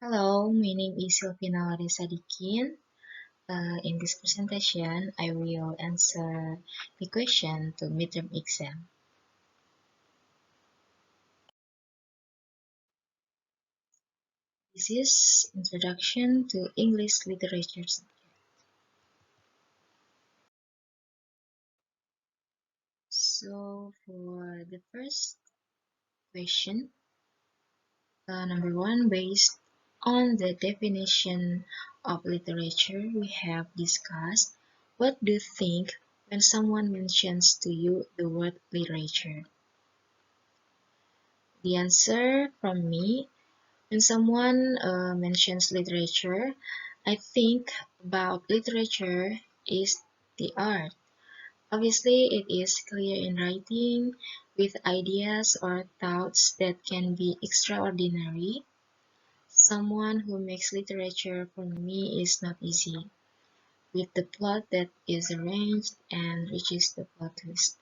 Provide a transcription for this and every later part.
Hello, my name is Silvina Sadikin. In this presentation, I will answer the question to midterm exam. This is Introduction to English Literature subject. So for the first question, number one, based on the definition of literature we have discussed, what do you think when someone mentions to you the word literature? The answer from me, when someone mentions literature, I think about literature is the art. Obviously, it is clear in writing with ideas or thoughts that can be extraordinary. Someone who makes literature for me is not easy, with the plot that is arranged and reaches the plot twist.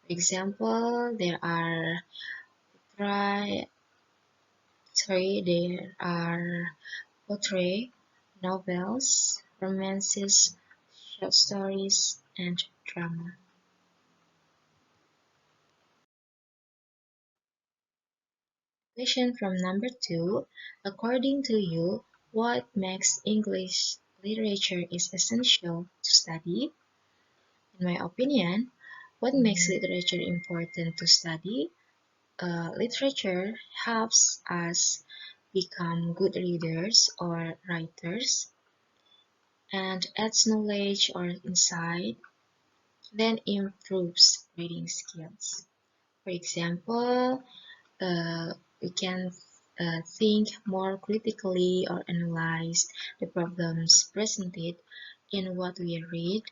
For example, tri- there are poetry, novels, romances, short stories, and drama. Question from number 2. According to you, what makes English literature is essential to study? In my opinion, what makes literature important to study? Literature helps us become good readers or writers and adds knowledge or insight, then improves reading skills. For example, we can think more critically or analyze the problems presented in what we read.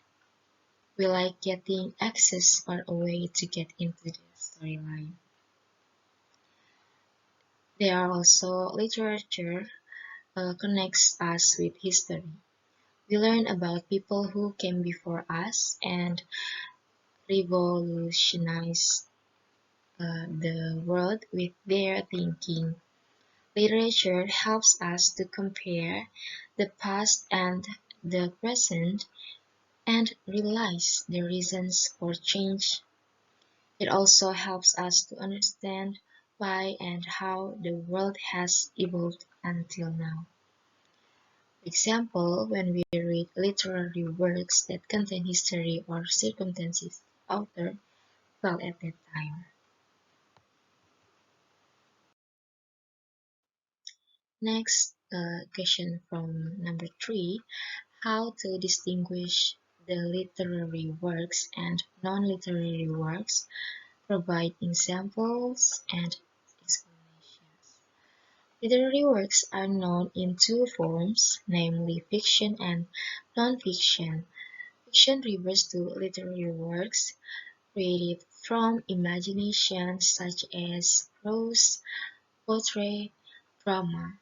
We like getting access or a way to get into the storyline. There are also literature connects us with history. We learn about people who came before us and revolutionized the world with their thinking. Literature helps us to compare the past and the present and realize the reasons for change. It also helps us to understand why and how the world has evolved until now. For example, when we read literary works that contain history or circumstances the author felt at that time. Next, question from number 3. How to distinguish the literary works and non-literary works, provide examples and explanations. Literary works are known in two forms, namely fiction and non-fiction. Fiction refers to literary works created from imagination such as prose, poetry, drama.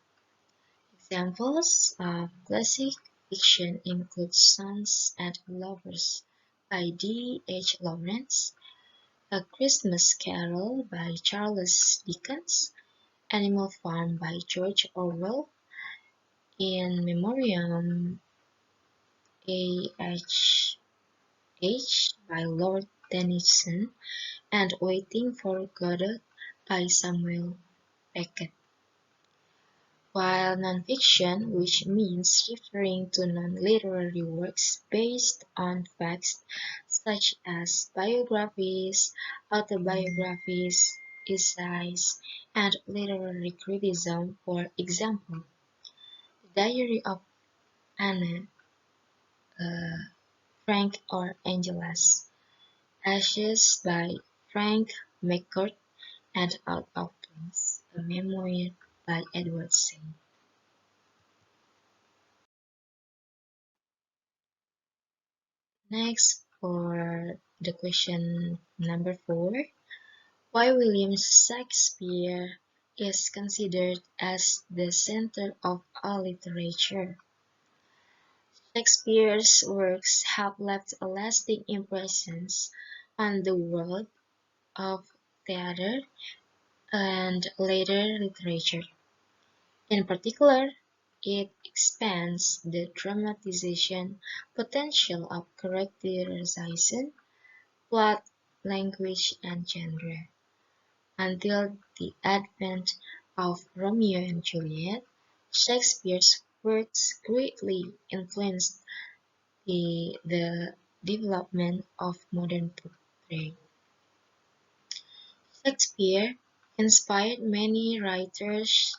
Examples of classic fiction include Sons and Lovers by D. H. Lawrence, A Christmas Carol by Charles Dickens, Animal Farm by George Orwell, In Memoriam A.H.H. by Lord Tennyson, and Waiting for Godot by Samuel Beckett. While nonfiction, which means referring to non-literary works based on facts such as biographies, autobiographies, essays, and literary criticism, for example, The Diary of Anne Frank or Angelas, Ashes by Frank McCourt, and Out of Place, a memoir by Edward Said. Next, for the question number 4, why William Shakespeare is considered as the center of all literature. Shakespeare's works have left a lasting impression on the world of theater and later literature. In particular, it expands the dramatization potential of characterization, plot, language, and genre. Until the advent of Romeo and Juliet, Shakespeare's works greatly influenced the development of modern portrayal. Shakespeare inspired many writers.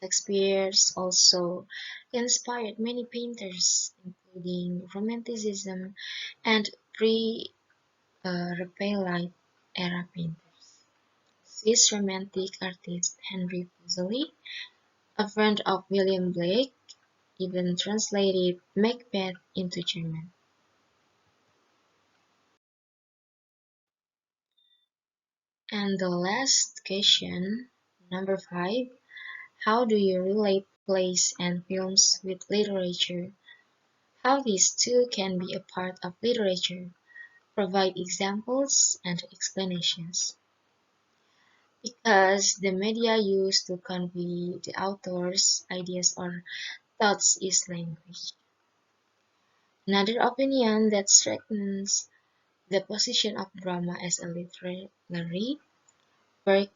Shakespeare also inspired many painters, including Romanticism and pre-Raphaelite era painters. Swiss Romantic artist Henry Fuseli, a friend of William Blake, even translated Macbeth into German. And the last question, number 5, how do you relate plays and films with literature? How these two can be a part of literature? Provide examples and explanations. Because the media used to convey the author's ideas or thoughts is language. Another opinion that strengthens the position of drama as a literary work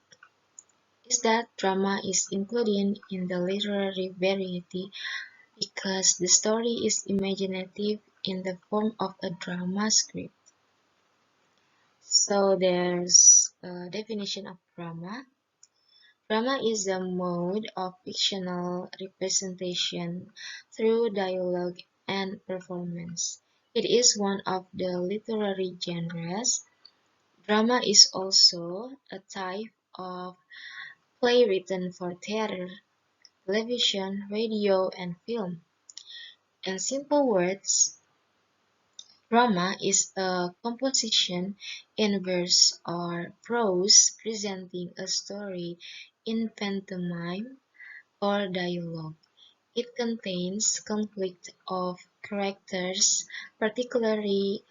is that drama is included in the literary variety because the story is imaginative in the form of a drama script. So there's a definition of drama. Drama is a mode of fictional representation through dialogue and performance. It is one of the literary genres. Drama is also a type of play written for theater, television, radio, and film. In simple words, drama is a composition in verse or prose presenting a story in pantomime or dialogue. It contains conflict of characters, particularly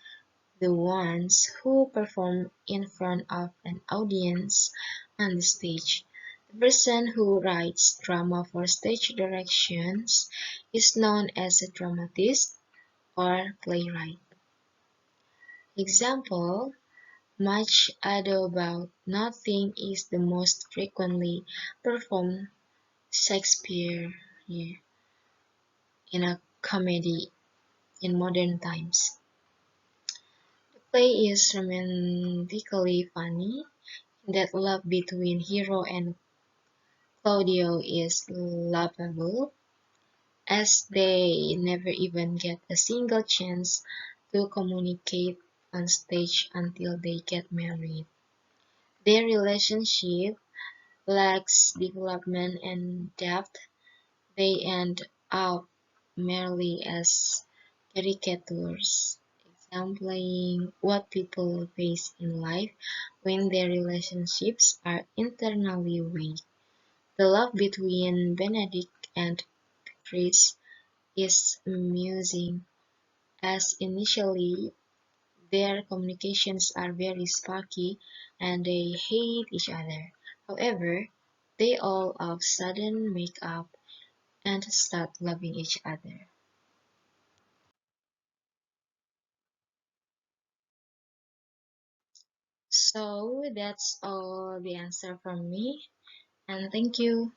the ones who perform in front of an audience on the stage. The person who writes drama for stage directions is known as a dramatist or playwright. Example: Much Ado About Nothing is the most frequently performed Shakespeare in a comedy in modern times. The play is romantically funny in that love between hero and Claudio is laughable, as they never even get a single chance to communicate on stage until they get married. Their relationship lacks development and depth. They end up merely as caricatures, exemplifying what people face in life when their relationships are internally weak. The love between Benedict and Beatrice is amusing, as initially their communications are very sparky and they hate each other. However, they all of a sudden make up and start loving each other. So that's all the answer from me, and thank you.